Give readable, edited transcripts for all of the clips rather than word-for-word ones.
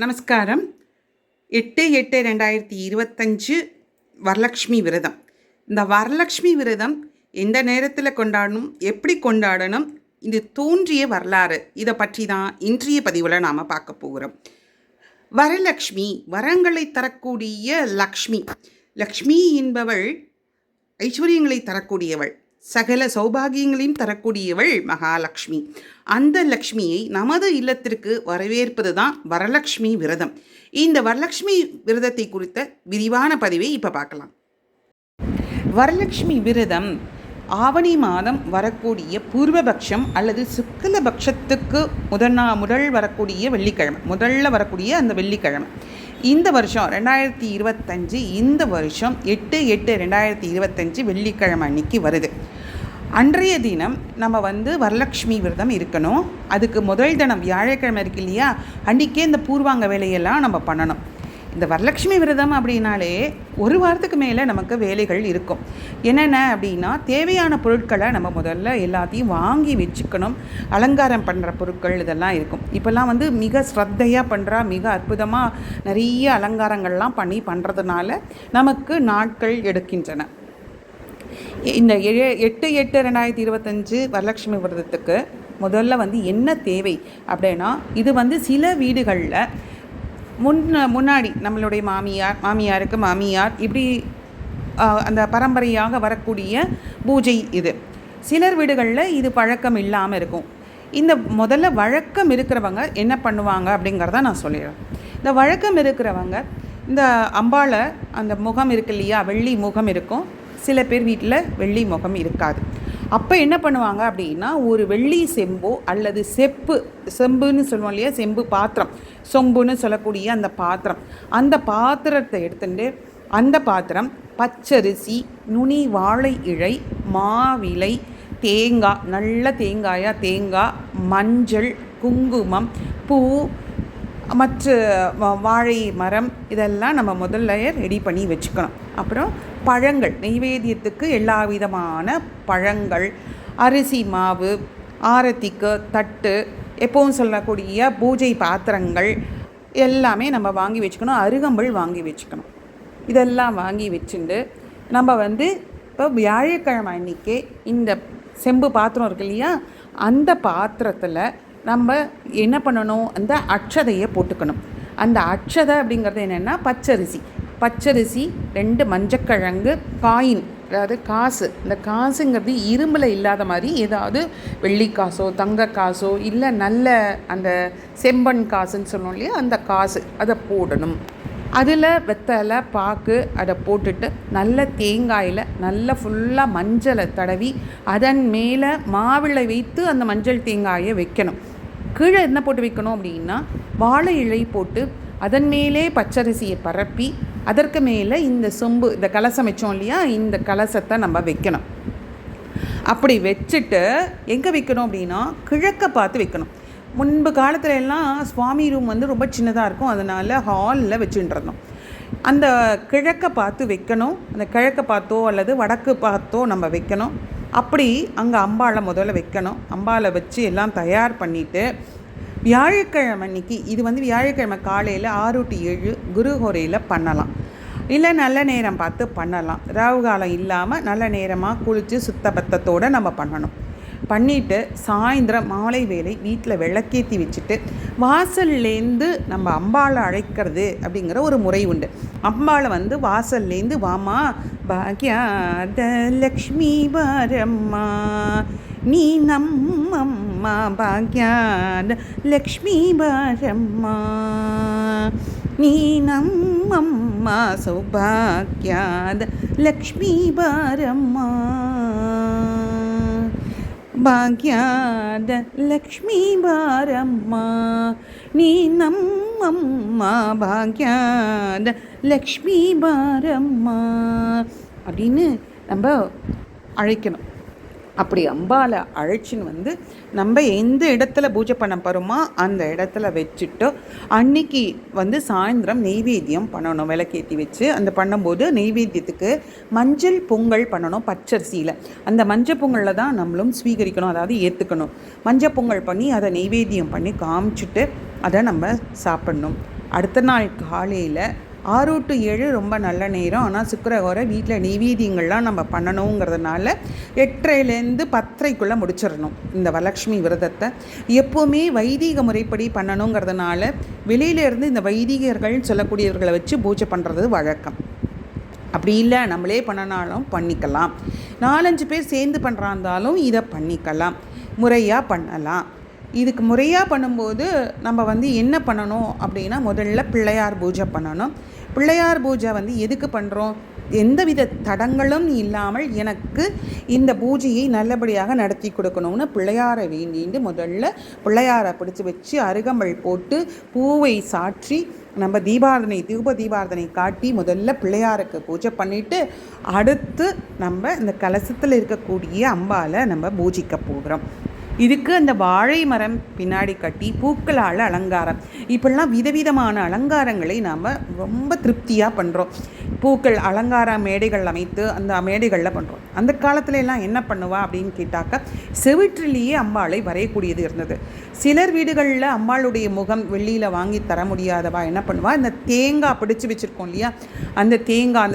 நமஸ்காரம். 8/8/2025 வரலக்ஷ்மி விரதம். இந்த வரலக்ஷ்மி விரதம் எந்த நேரத்தில் கொண்டாடணும், எப்படி கொண்டாடணும், இது தோன்றிய வரலாறு, இதை பற்றி தான் இன்றைய பதிவில் நாம் பார்க்க போகிறோம். வரலக்ஷ்மி வரங்களை தரக்கூடிய லக்ஷ்மி. லக்ஷ்மி என்பவள் ஐஸ்வர்யங்களை தரக்கூடியவள், சகல சௌபாகியங்களையும் தரக்கூடியவள் மகாலட்சுமி. அந்த லக்ஷ்மியை நமது இல்லத்திற்கு வரவேற்பது தான் வரலக்ஷ்மி விரதம். இந்த வரலக்ஷ்மி விரதத்தை குறித்த விரிவான பதிவை இப்போ பார்க்கலாம். வரலக்ஷ்மி விரதம் ஆவணி மாதம் வரக்கூடிய பூர்வபக்ஷம் அல்லது சுக்லபக்ஷத்துக்கு முதல் வரக்கூடிய வெள்ளிக்கிழமை, முதல்ல வரக்கூடிய அந்த வெள்ளிக்கிழமை. இந்த வருஷம் 2025, இந்த வருஷம் 8/8/2025 வெள்ளிக்கிழமை அன்னைக்கு வருது. அன்றைய தினம் நம்ம வரலக்ஷ்மி விரதம் இருக்கணும். அதுக்கு முதல் தினம் வியாழக்கிழமை இருக்கு இல்லையா, அன்றைக்கே இந்த பூர்வாங்க வேலையெல்லாம் நம்ம பண்ணணும். இந்த வரலக்ஷ்மி விரதம் அப்படின்னாலே ஒரு வாரத்துக்கு மேலே நமக்கு வேலைகள் இருக்கும். என்னென்ன அப்படின்னா, தேவையான பொருட்களை நம்ம முதல்ல எல்லாத்தையும் வாங்கி வச்சுக்கணும். அலங்காரம் பண்ணுற பொருட்கள் இதெல்லாம் இருக்கும். இப்போல்லாம் மிக ஸ்ரத்தையாக பண்ணுறா, மிக அற்புதமாக நிறைய அலங்காரங்கள்லாம் பண்ணுறதுனால நமக்கு நாட்கள் எடுக்கின்றன. இந்த 8/8/2025 வரலக்ஷ்மி விரதத்துக்கு முதல்ல என்ன தேவை அப்படின்னா, இது சில வீடுகளில் முன்னாடி நம்மளுடைய மாமியாருக்கு மாமியார் இப்படி அந்த பரம்பரையாக வரக்கூடிய பூஜை இது. சிலர் வீடுகளில் இது பழக்கம் இல்லாமல் இருக்கும். இந்த முதல்ல வழக்கம் இருக்கிறவங்க என்ன பண்ணுவாங்க அப்படிங்கிறத நான் சொல்லிடுறேன். இந்த வழக்கம் இருக்கிறவங்க இந்த அம்பாளை, அந்த முகம் இருக்கு இல்லையா, வெள்ளி முகம் இருக்கும். சில பேர் வீட்டில் வெள்ளி முகம் இருக்காது. அப்போ என்ன பண்ணுவாங்க அப்படின்னா, ஒரு வெள்ளி செம்போ அல்லது செம்புன்னு சொல்லுவோம் இல்லையா, செம்பு பாத்திரம், சொம்புன்னு சொல்லக்கூடிய அந்த பாத்திரத்தை எடுத்துட்டு, அந்த பாத்திரம் பச்சரிசி, நுனி வாழை இழை, மாவிலை, தேங்காய், நல்ல தேங்காய், மஞ்சள், குங்குமம், பூ, மற்ற வாழை மரம், இதெல்லாம் நம்ம முதல்ல ரெடி பண்ணி வச்சுக்கணும். அப்புறம் பழங்கள், நெய்வேத்தியத்துக்கு எல்லா விதமான பழங்கள், அரிசி மாவு, ஆரத்திக்கு தட்டு, எப்பவும் சொல்லக்கூடிய பூஜை பாத்திரங்கள் எல்லாமே நம்ம வாங்கி வச்சுக்கணும். அருகம்புல் வாங்கி வச்சுக்கணும். இதெல்லாம் வாங்கி வச்சுட்டு நம்ம இப்போ வியாழக்கிழமை அன்றைக்கே இந்த செம்பு பாத்திரம் இருக்கு இல்லையா, அந்த பாத்திரத்தில் நம்ம என்ன பண்ணணும், அந்த அட்சதையை போட்டுக்கணும். அந்த அட்சதை அப்படிங்கிறது என்னென்னா, பச்சரிசி 2 மஞ்சக்கிழங்கு, காயின், அதாவது காசு. இந்த காசுங்கிறது இரும்பில் இல்லாத மாதிரி ஏதாவது வெள்ளி காசோ தங்க காசோ இல்லை நல்ல அந்த செம்பன் காசுன்னு சொன்னோம் இல்லையா, அந்த காசு அதை போடணும். அதில் வெத்தலை பாக்கு அதை போட்டுட்டு நல்ல தேங்காயில் நல்லா ஃபுல்லாக மஞ்சளை தடவி அதன் மேலே மாவிளை வைத்து அந்த மஞ்சள் தேங்காயை வைக்கணும். கீழே என்ன போட்டு வைக்கணும் அப்படின்னா, வாழை இழை போட்டு அதன் மேலே பச்சரிசியை பரப்பி அதற்கு மேலே இந்த சொம்பு, இந்த கலசம் வச்சோம் இல்லையா, இந்த கலசத்தை நம்ம வைக்கணும். அப்படி வச்சுட்டு எங்கே வைக்கணும் அப்படின்னா, கிழக்க பார்த்து வைக்கணும். முன்பு காலத்துல எல்லாம் சுவாமி ரூம் ரொம்ப சின்னதாக இருக்கும், அதனால் ஹாலில் வச்சுட்டுருந்தோம். அந்த கிழக்க பார்த்து வைக்கணும். அந்த கிழக்க பார்த்தோ அல்லது வடக்கு பார்த்தோ நம்ம வைக்கணும். அப்படி அங்கே அம்பாளை முதல்ல வைக்கணும். அம்பாளை வச்சு எல்லாம் தயார் பண்ணிவிட்டு வியாழக்கிழமை அன்னைக்கு, இது வியாழக்கிழமை காலையில் 6 to 7 குருஹோரையில் பண்ணலாம். இல்லை நல்ல நேரம் பார்த்து பண்ணலாம். ராகு காலம் இல்லாமல் நல்ல நேரமாக குளித்து சுத்தபத்தத்தோடு நம்ம பண்ணணும். பண்ணிவிட்டு சாயந்தரம் மாலை வேலை வீட்டில் விளக்கேற்றி வச்சுட்டு வாசல்லேருந்து நம்ம அம்பாளை அழைக்கிறது அப்படிங்கிற ஒரு முறை உண்டு. அம்பாளை வாசல்லேருந்து, வாமா பாக்யாத லக்ஷ்மி பாரம்மா, நீ நம்மம்மா பாக்யாத லக்ஷ்மி பாரம்மா, நீ நம்மம்மா சௌபாக்யாத லக்ஷ்மி பாரம்மா, பாக்யாத லக்ஷ்மி பாரம்மா, நீ நம்மம்மா பாக்யாத லக்ஷ்மி பாரம்மா அப்படின்னு நம்ம அழைக்கணும். அப்படி அம்பாளை அழைச்சின்னு நம்ம எந்த இடத்துல பூஜை பண்ண போகிறோமோ அந்த இடத்துல வச்சுட்டு அன்னைக்கு சாயந்தரம் நெய்வேத்தியம் பண்ணணும். விளக்கேற்றி வச்சு அந்த பண்ணும்போது நெய்வேத்தியத்துக்கு மஞ்சள் பொங்கல் பண்ணணும் பச்சரிசியில். அந்த மஞ்சள் பொங்கலில் தான் நம்மளும் ஸ்வீகரிக்கணும், அதாவது ஏற்றுக்கணும். மஞ்சள் பொங்கல் பண்ணி அதை நெய்வேத்தியம் பண்ணி காமிச்சிட்டு அதை நம்ம சாப்பிட்ணும். அடுத்த நாள் காலையில் 6 to 7 ரொம்ப நல்ல நேரம். ஆனால் சுக்கிரஹோரை வீட்டில் நெய்வேத்தியங்கள்லாம் நம்ம பண்ணணுங்கிறதுனால 8:30லேருந்து 10:30க்குள்ளே முடிச்சிடணும் இந்த வரலட்சுமி விரதத்தை. எப்போவுமே வைதிக முறைப்படி பண்ணணுங்கிறதுனால வெளியிலேருந்து இந்த வைதிகர்கள் சொல்லக்கூடியவர்களை வச்சு பூஜை பண்ணுறது வழக்கம். அப்படி இல்லை நம்மளே பண்ணனாலும் பண்ணிக்கலாம். 4-5 பேர் சேர்ந்து பண்ணுறாந்தாலும் இதை பண்ணிக்கலாம், முறையாக பண்ணலாம். இதுக்கு முறையாக பண்ணும்போது நம்ம என்ன பண்ணணும் அப்படின்னா, முதல்ல பிள்ளையார் பூஜை பண்ணணும். பிள்ளையார் பூஜை எதுக்கு பண்ணுறோம்? எந்தவித தடங்களும் இல்லாமல் எனக்கு இந்த பூஜையை நல்லபடியாக நடத்தி கொடுக்கணும்னு பிள்ளையாரை வேண்டிட்டு முதல்ல பிள்ளையாரை பிடிச்சி வச்சு அருகம்பல் போட்டு பூவை சாற்றி நம்ம தூப தீபாரதனை காட்டி முதல்ல பிள்ளையாருக்கு பூஜை பண்ணிவிட்டு அடுத்து நம்ம இந்த கலசத்தில் இருக்கக்கூடிய அம்பாலை நம்ம பூஜிக்க போகிறோம். இதுக்கு அந்த வாழை மரம் பின்னாடி கட்டி பூக்களால் அலங்காரம், இப்படிலாம் விதவிதமான அலங்காரங்களை நாம் ரொம்ப திருப்தியாக பண்ணுறோம். பூக்கள் அலங்கார மேடைகள் அமைத்து அந்த மேடைகளில் பண்ணுறோம். அந்த காலத்துல எல்லாம் என்ன பண்ணுவா அப்படின்னு கேட்டாக்கா, செவிற்றிலேயே அம்பாளை வரையக்கூடியது இருந்தது. சிலர் வீடுகளில் அம்பாளுடைய முகம் வெள்ளியில் வாங்கி தர முடியாதவா என்ன பண்ணுவா, இந்த தேங்காய் பிடிச்சி வச்சுருக்கோம் இல்லையா, அந்த தேங்காய்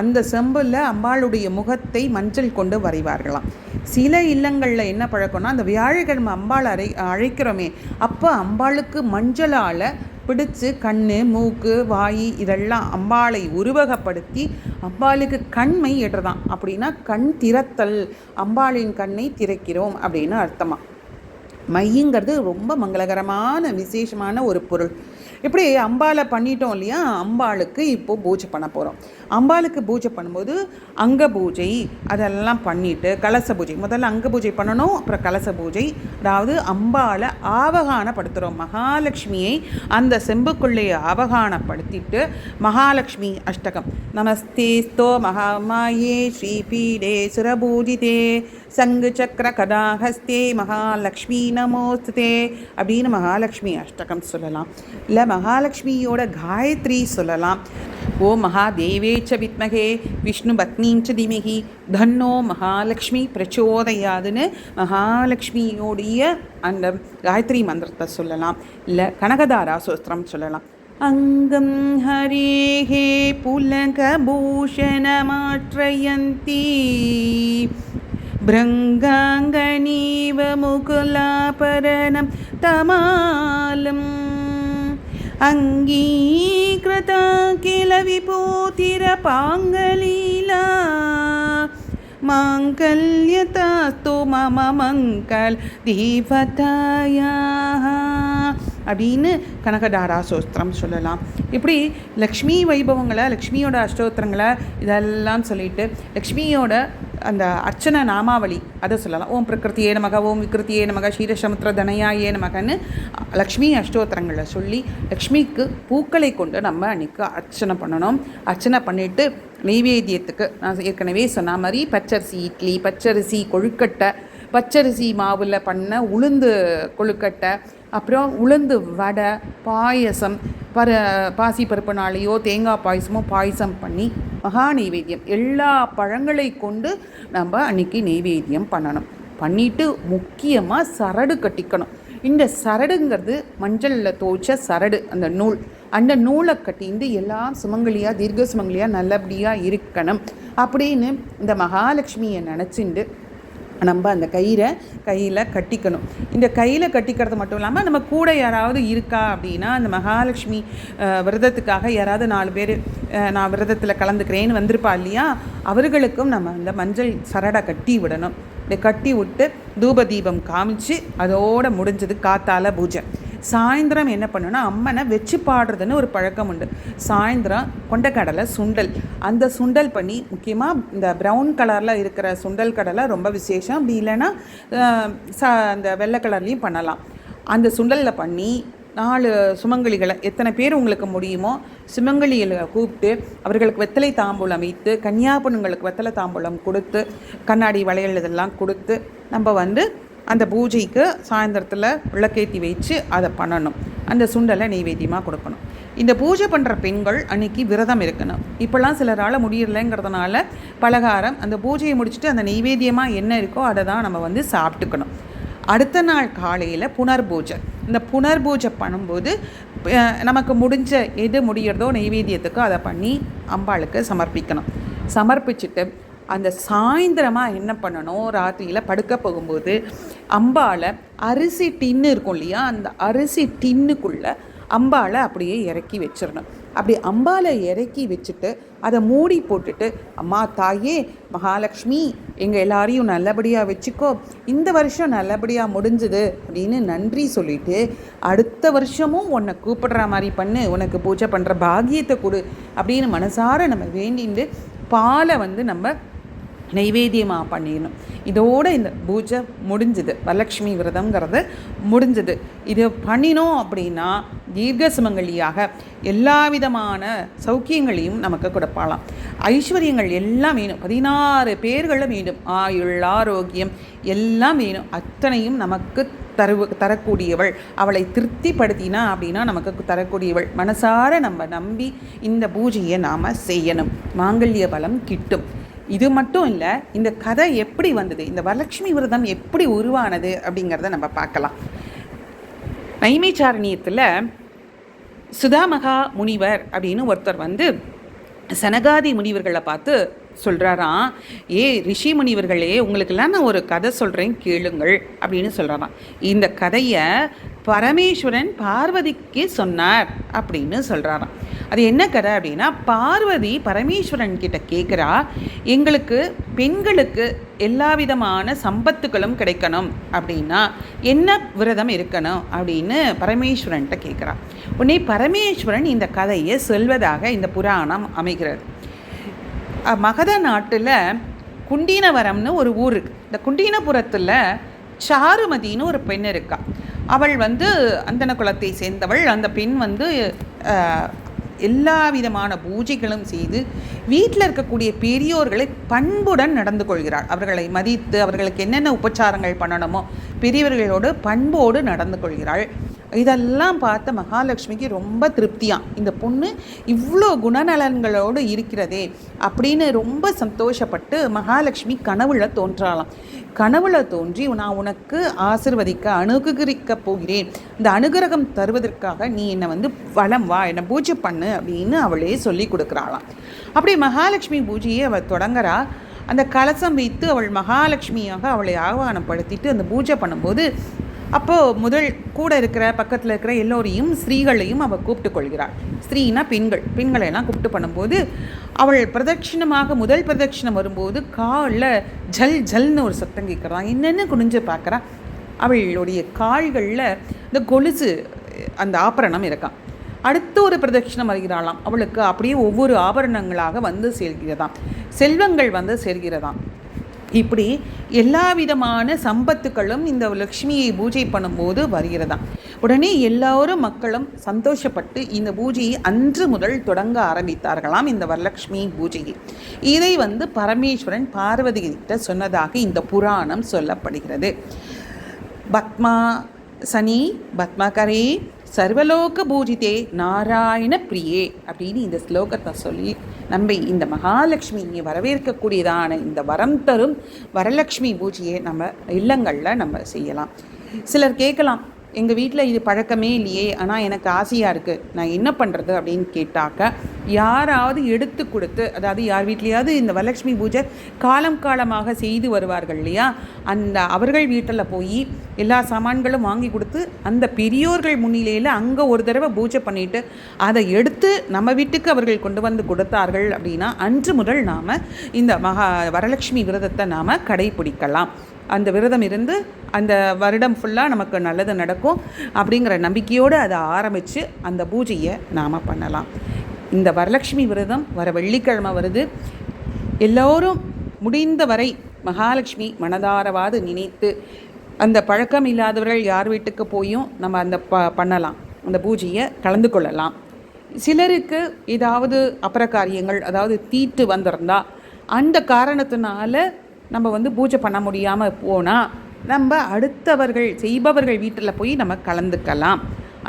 அந்த செம்பில் அம்பாளுடைய முகத்தை மஞ்சள் கொண்டு வரைவார்களாம். சில இல்லங்களில் என்ன பழக்கம்னா, அந்த வியாழக்கிழமை அம்பாள் அழைக்கிறோமே அப்போ அம்பாளுக்கு மஞ்சளால் பிடிச்சு கண், மூக்கு, வாய் இதெல்லாம் அம்பாளை உருவகப்படுத்தி அம்பாளுக்கு கண்மை ஏற்றதான். அப்படின்னா கண் திறத்தல், அம்பாளின் கண்ணை திறக்கிறோம் அப்படின்னு அர்த்தமா. மையங்கிறது ரொம்ப மங்களகரமான விசேஷமான ஒரு பொருள். இப்படி அம்பாளை பண்ணிட்டோம் இல்லையா, அம்பாளுக்கு இப்போது பூஜை பண்ண போகிறோம். அம்பாளுக்கு பூஜை பண்ணும்போது அங்க பூஜை அதெல்லாம் பண்ணிவிட்டு கலச பூஜை, முதல்ல அங்க பூஜை பண்ணணும், அப்புறம் கலச பூஜை. அதாவது அம்பாளை ஆவகானப்படுத்துகிறோம். மகாலட்சுமியை அந்த செம்புக்குள்ளே ஆவகானப்படுத்திட்டு மகாலட்சுமி அஷ்டகம், நமஸ்தேஸ்தோ மகாமாயே ஸ்ரீபீடே சுரபூஜிதே சங்கு சக்கர கதாஹஸ்தே மகாலட்சுமி நமோஸ்தே அப்படின்னு மகாலட்சுமி அஷ்டகம் சொல்லலாம். இல்லை மகாலட்சுமியோட காயத்ரி சொல்லலாம். ஓ மகாதேவேச்ச வித்மகே விஷ்ணு பத்னீஞ்ச திமகி தன்னோ மகாலட்சுமி பிரச்சோதயாதுன்னு மகாலட்சுமியோடைய அந்த காயத்ரி மந்திரத்தை சொல்லலாம். இல்லை கனகதாரா சோஸ்திரம் சொல்லலாம். அங்கம் ஹரேஹே புலகபூஷணமாற்றயந்தி பிருங்காங்கனீவ முகுலாபரணம் தமாலம் அங்கீகிருதா கில விபூதிரபாங்கலீலா மாங்கல்யதாஸ்து மம மங்கள் தீபதாயாஹ அப்படின்னு கனகதாரா சோஸ்திரம் சொல்லலாம். இப்படி லக்ஷ்மி வைபவங்களை, லக்ஷ்மியோட அஷ்டோத்திரங்களை இதெல்லாம் சொல்லிட்டு லக்ஷ்மியோட அந்த அர்ச்சனை நாமாவளி அதை சொல்லலாம். ஓம் பிரகிருத்தியே நமக, ஓம் விக்ருத்தியே நமக, க்ஷீரசமுத்திர தனயாயே நமகன்னு லக்ஷ்மி அஷ்டோத்திரங்களை சொல்லி லக்ஷ்மிக்கு பூக்களை கொண்டு நம்ம அன்றைக்கி அர்ச்சனை பண்ணணும். அர்ச்சனை பண்ணிவிட்டு நெய்வேத்தியத்துக்கு நான் ஏற்கனவே சொன்ன மாதிரி பச்சரிசி இட்லி, பச்சரிசி கொழுக்கட்டை, பச்சரிசி மாவில் பண்ண உளுந்து கொழுக்கட்டை, அப்புறம் உளுந்து வடை, பாயசம், பாசிப்பருப்புனாலேயோ தேங்காய் பாயசம் பண்ணி மகா நெய்வேத்தியம் எல்லா பழங்களை கொண்டு நம்ம அன்றைக்கி நெய்வேத்தியம் பண்ணணும். பண்ணிவிட்டு முக்கியமாக சரடு கட்டிக்கணும். இந்த சரடுங்கிறது மஞ்சளில் துவைச்ச சரடு, அந்த நூலை கட்டிந்து எல்லாம் சுமங்கலியாக தீர்க்க சுமங்கலியாக நல்லபடியாக இருக்கணும் அப்படின்னு இந்த மகாலட்சுமியை நினச்சிண்டு நம்ம அந்த கையில் கட்டிக்கணும். இந்த கையில் கட்டிக்கிறது மட்டும் இல்லாமல் நம்ம கூட யாராவது இருக்கா அப்படின்னா, அந்த மகாலட்சுமி விரதத்துக்காக யாராவது 4 பேர் நான் விரதத்தில் கலந்துக்கிறேன்னு வந்திருப்பா இல்லையா, அவர்களுக்கும் நம்ம அந்த மஞ்சள் சரடை கட்டி விடணும். இதை கட்டி விட்டு தூப தீபம் காமிச்சு அதோடு முடிஞ்சது காத்தால பூஜை. சாயந்தரம் என்ன பண்ணுன்னா, அம்மனை வச்சு பாடுறதுன்னு ஒரு பழக்கம் உண்டு. சாயந்தரம் கொண்டக்கடலை சுண்டல், அந்த சுண்டல் பண்ணி முக்கியமாக இந்த ப்ரௌன் கலரில் இருக்கிற சுண்டல் கடலை ரொம்ப விசேஷம். அப்படி இல்லைன்னா அந்த வெள்ளை கலர்லேயும் பண்ணலாம். அந்த சுண்டலில் பண்ணி 4 சுமங்கலிகளை, எத்தனை பேர் உங்களுக்கு முடியுமோ சுமங்கலிகளை கூப்பிட்டு அவர்களுக்கு வெத்தலை தாம்பூலம் வைத்து, கன்னியாபொண்ணுங்களுக்கு வெத்தலை தாம்பூலம் கொடுத்து, கண்ணாடி வளையல் இதெல்லாம் கொடுத்து நம்ம அந்த பூஜைக்கு சாயந்தரத்தில் விளக்கேற்றி வச்சு அதை பண்ணணும். அந்த சுண்டலை நெய்வேத்தியமாக கொடுக்கணும். இந்த பூஜை பண்ணுற பெண்கள் அன்றைக்கி விரதம் இருக்கணும். இப்போல்லாம் சிலரால் முடியலைங்கிறதுனால பலகாரம் அந்த பூஜையை முடிச்சுட்டு அந்த நெய்வேத்தியமாக என்ன இருக்கோ அதை தான் நம்ம சாப்பிட்டுக்கணும். அடுத்த நாள் காலையில் புனர்பூஜை. இந்த புனர்பூஜை பண்ணும்போது நமக்கு முடிஞ்ச எது முடிகிறதோ நெய்வேத்தியத்துக்கு அதை பண்ணி அம்பாளுக்கு சமர்ப்பிக்கணும். சமர்ப்பிச்சுட்டு அந்த சாயந்தரமாக என்ன பண்ணணும், ராத்திரியில் படுக்க போகும்போது அம்பாளை அரிசி டின்னு இருக்கும் இல்லையா, அந்த அரிசி டின்னுக்குள்ளே அம்பாளை அப்படியே இறக்கி வச்சிடணும். அப்படி அம்பாளை இறக்கி வச்சுட்டு அதை மூடி போட்டுட்டு, அம்மா தாயே மகாலட்சுமி எங்கள் எல்லாரையும் நல்லபடியாக வச்சுக்கோ, இந்த வருஷம் நல்லபடியாக முடிஞ்சுது அப்படின்னு நன்றி சொல்லிவிட்டு, அடுத்த வருஷமும் உன்னை கூப்பிடுற மாதிரி பண்ணு, உனக்கு பூஜை பண்ணுற பாக்கியத்தை கொடு அப்படின்னு மனசார நம்ம வேண்டிட்டு பாலை நம்ம நைவேத்தியமாக பண்ணிடணும். இதோடு இந்த பூஜை முடிஞ்சுது, வரலட்சுமி விரதங்கிறது முடிஞ்சுது. இது பண்ணினோம் அப்படின்னா தீர்க்க சுமங்கலியாக எல்லா விதமான சௌக்கியங்களையும் நமக்கு கொடுப்பாளாம். ஐஸ்வர்யங்கள் எல்லாம் வேணும், 16 பேர்களும் வேணும், ஆயுள் ஆரோக்கியம் எல்லாம் வேணும், அத்தனையும் நமக்கு தரக்கூடியவள், அவளை திருப்திப்படுத்தினா அப்படின்னா நமக்கு தரக்கூடியவள். மனசார நம்ம நம்பி இந்த பூஜையை நாம் செய்யணும், மாங்கல்ய பலம் கிட்டும். இது மட்டும் இல்லை, இந்த கதை எப்படி வந்தது, இந்த வரலட்சுமி விரதம் எப்படி உருவானது அப்படிங்கிறத நம்ம பார்க்கலாம். நைமிச்சாரண்யத்தில் சுதாமகா முனிவர் அப்படின்னு ஒருத்தர் சனகாதி முனிவர்களை பார்த்து சொல்கிறாராம், ரிஷி முனிவர்களே, உங்களுக்கெல்லாம் நான் ஒரு கதை சொல்கிறேன் கேளுங்கள் அப்படின்னு சொல்கிறாராம். இந்த கதையை பரமேஸ்வரன் பார்வதிக்கு சொன்னார் அப்படின்னு சொல்கிறாராம். அது என்ன கதை அப்படின்னா, பார்வதி பரமேஸ்வரன் கிட்ட கேட்குறா, எங்களுக்கு பெண்களுக்கு எல்லா விதமான சம்பத்துகளும் கிடைக்கணும் அப்படின்னா என்ன விரதம் இருக்கணும் அப்படின்னு பரமேஸ்வரன்கிட்ட கேட்குறா. உடனே பரமேஸ்வரன் இந்த கதையை சொல்வதாக இந்த புராணம் அமைகிறது. மகத நாட்டில் குண்டீனவரம்னு ஒரு ஊர் இருக்குது. இந்த குண்டீனபுரத்தில் சாருமதின்னு ஒரு பெண் இருக்கா. அவள் அந்தன குலத்தை சேர்ந்தவள். அந்த பெண் எல்லா விதமான பூஜைகளும் செய்து வீட்டில் இருக்கக்கூடிய பெரியோர்களை பண்புடன் நடந்து கொள்கிறாள். அவர்களை மதித்து அவர்களுக்கு என்னென்ன உபச்சாரங்கள் பண்ணணுமோ பெரியவர்களோடு பண்போடு நடந்து கொள்கிறாள். இதெல்லாம் பார்த்த மகாலட்சுமிக்கு ரொம்ப திருப்தியாம், இந்த பொண்ணு இவ்வளோ குணநலன்களோடு இருக்கிறதே அப்படின்னு ரொம்ப சந்தோஷப்பட்டு மகாலட்சுமி கனவுல தோன்றாலாம். கனவுல தோன்றி, நான் உனக்கு ஆசிர்வதிக்க அனுகிரகிக்க போகிறேன், இந்த அனுகிரகம் தருவதற்காக நீ என்னை வலம் வா, என்னை பூஜை பண்ணு அப்படின்னு அவளே சொல்லி கொடுக்குறாளாம். அப்படி மகாலட்சுமி பூஜையை அவள் தொடங்குறா. அந்த கலசம் வைத்து அவள் மகாலட்சுமியாக அவளை ஆவானப்படுத்திட்டு அந்த பூஜை பண்ணும்போது, அப்போது முதல் கூட இருக்கிற பக்கத்தில் இருக்கிற எல்லோரையும் ஸ்திரீகளையும் அவள் கூப்பிட்டு கொள்கிறாள். ஸ்திரீனா பெண்களெல்லாம் கூப்பிட்டு பண்ணும்போது அவள் பிரதட்சிணமாக முதல் பிரதட்சிணம் வரும்போது காலில் ஜல் ஜல்னு ஒரு சத்தம் கேட்குறான். என்னென்னு குனிஞ்சு பார்க்குறா, அவளுடைய கால்களில் இந்த கொலுசு அந்த ஆபரணம் இருக்கான். அடுத்த ஒரு பிரதட்சிணம் வருகிறாளாம், அவளுக்கு அப்படியே ஒவ்வொரு ஆபரணங்களாக சேர்கிறதாம், செல்வங்கள் சேர்கிறதாம். இப்படி எல்லா விதமான சம்பத்துக்களும் இந்த லக்ஷ்மியை பூஜை பண்ணும்போது வருகிறதாம். உடனே எல்லோரும் மக்களும் சந்தோஷப்பட்டு இந்த பூஜையை அன்று முதல் தொடங்க ஆரம்பித்தார்களாம், இந்த வரலட்சுமி பூஜையை. இதை பரமேஸ்வரன் பார்வதி கிட்ட சொன்னதாக இந்த புராணம் சொல்லப்படுகிறது. பத்மா சனி பத்மகரே சர்வலோக பூஜிதே நாராயண பிரியே அப்படின்னு இந்த ஸ்லோகத்தை சொல்லி நம்ம இந்த மகாலட்சுமியை வரவேற்கக்கூடியதான இந்த வரம் தரும் வரலட்சுமி பூஜையை நம்ம இல்லங்களில் நம்ம செய்யலாம். சிலர் கேட்கலாம், எங்கள் வீட்டில் இது பழக்கமே இல்லையே, ஆனால் எனக்கு ஆசையாக இருக்குது, நான் என்ன பண்ணுறது அப்படின்னு கேட்டாக்க, யாராவது எடுத்து கொடுத்து, அதாவது யார் வீட்லையாவது இந்த வரலட்சுமி பூஜை காலமாக செய்து வருவார்கள் இல்லையா, அந்த அவர்கள் வீட்டில் போய் எல்லா சாமான்களும் வாங்கி கொடுத்து அந்த பெரியோர்கள் முன்னிலையில் அங்கே ஒரு தடவை பூஜை பண்ணிவிட்டு அதை எடுத்து நம்ம வீட்டுக்கு அவர்கள் கொண்டு கொடுத்தார்கள் அப்படின்னா அன்று முதல் நாம் இந்த வரலட்சுமி விரதத்தை நாம் கடைபிடிக்கலாம். அந்த விரதம் இருந்து அந்த வருடம் ஃபுல்லாக நமக்கு நல்லது நடக்கும் அப்படிங்கிற நம்பிக்கையோடு அதை ஆரம்பித்து அந்த பூஜையை நாம் பண்ணலாம். இந்த வரலட்சுமி விரதம் வர வெள்ளிக்கிழமை வருது. எல்லோரும் முடிந்த வரை மகாலட்சுமி மனதாரவாது நினைத்து, அந்த பழக்கம் இல்லாதவர்கள் யார் வீட்டுக்கு போயும் நம்ம அந்த பண்ணலாம், அந்த பூஜையை கலந்து கொள்ளலாம். சிலருக்கு ஏதாவது அபரகாரியங்கள், அதாவது தீட்டு வந்திருந்தால் அந்த காரணத்தினால நம்ம பூஜை பண்ண முடியாமல் போனால் நம்ம அடுத்தவர்கள் செய்பவர்கள் வீட்டில் போய் நம்ம கலந்துக்கலாம்.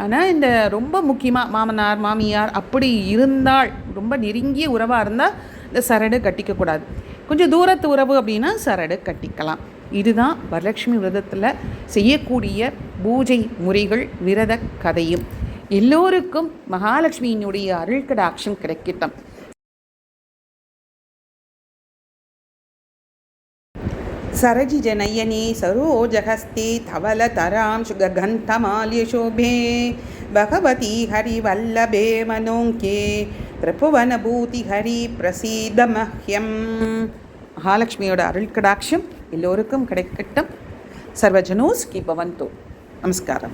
ஆனால் இந்த ரொம்ப முக்கியமாக மாமனார் மாமியார் அப்படி இருந்தால், ரொம்ப நெருங்கிய உறவாக இருந்தால் இந்த சரடு கட்டிக்கக்கூடாது. கொஞ்சம் தூரத்து உறவு அப்படின்னா சரடு கட்டிக்கலாம். இதுதான் வரலட்சுமி விரதத்தில் செய்யக்கூடிய பூஜை முறைகள், விரத கதையும். எல்லோருக்கும் மகாலட்சுமியினுடைய அருள் கடாட்சம் கிடைக்கட்டும். सरजिजनयने सरोजहस्ते धवलतरां शुगगन्धमाल्यशोभे भगवती हरिवल्लभे मनोङ्के त्रिभुवनभूतिहरि प्रसीद मह्यं. மகாலட்சுமியோட அருள் கடாட்சம் எல்லோருக்கும் கிடைக்கட்டும். சர்வஜனோஸ் கி பவந்தோ. நமஸ்காரம்.